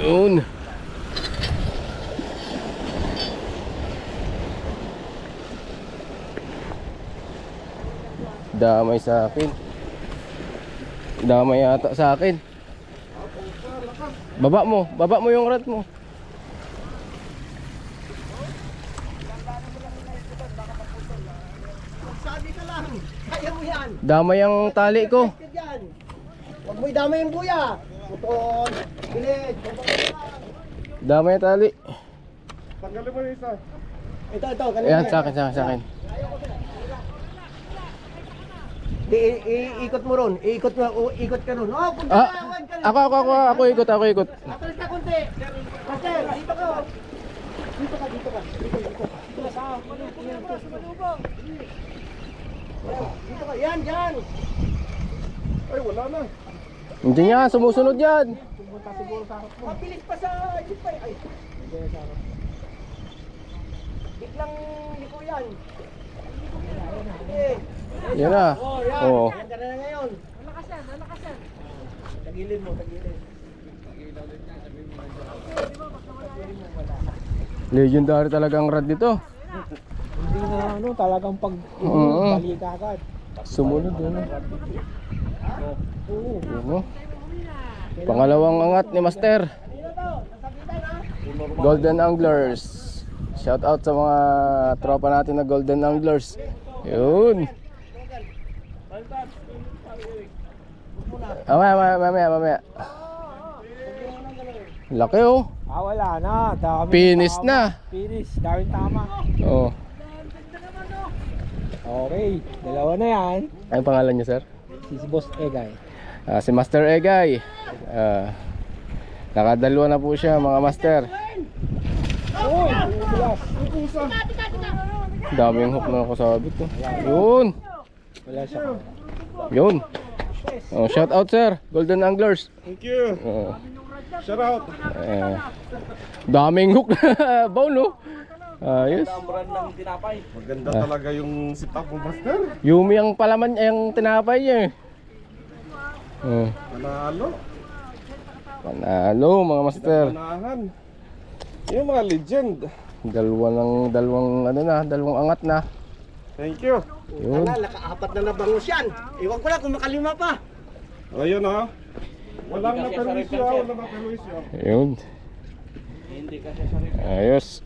Yun. Damay sa akin. Damay yata sa akin. Baba mo yung rod mo. Sabi ka lang, kaya mo yan. Damay ang tali ko. Huwag mo idamay yung buya. Putol, bilis. Damay ang tali. Tanggalin mo yung isa. Ito, kanina. Ayan, sa akin. Iikot mo ron. Ikot ka ron. Oh, punta Ah, na. Huwag ka na. ako ikot. Atras ka konti. Master, dito ka. Dito ka. Dito ka sa dito ka. Yan. Ay, wala na. Hindi niya, sumusunod yan. Pumunta siguro sa harap mo. Mabilis pa sa jipay. Ay, hindi sa harap. Biglang liko yan. Yan na. Oh, yan. Oo. Yan ka na ngayon. Malakas yan. Tagilid mo. Legendary talaga ang rod dito. Hindi na talagang pag Oo. balik ka agad. Sumunod yun. Oo. Oo. Pangalawang angat ni Master. Golden Anglers. Shout out sa mga tropa natin na Golden Anglers. Yun. Mamaya. Laki oh. Wala na. Finish na. Finish. Dawin tama. Oh. Okay. Dalawa na yan. Anong pangalan niya, sir? Si Boss Egay. Si Master Egay. Nakadalawa na po siya, mga master. Uy! Ulas. Daming hook na nakasabit oh. Yun. Wala siya. Yun. Oh, shout out, sir. Golden Anglers. Thank you. Oh. Shout out. Daming hook na bawl, no? Ayos. Maganda talaga yung setup mo, Master. Yumi ang palaman, ang tinapay niya eh. Panalo, mga master. Panahan. Yung mga legend. Dalawang angat na. Thank you. Yun. Nakaapat na nabangos yan. Iwan ko lang kung makalima pa. Ayun ha. Walang naperwisyo. Yun. Ayos.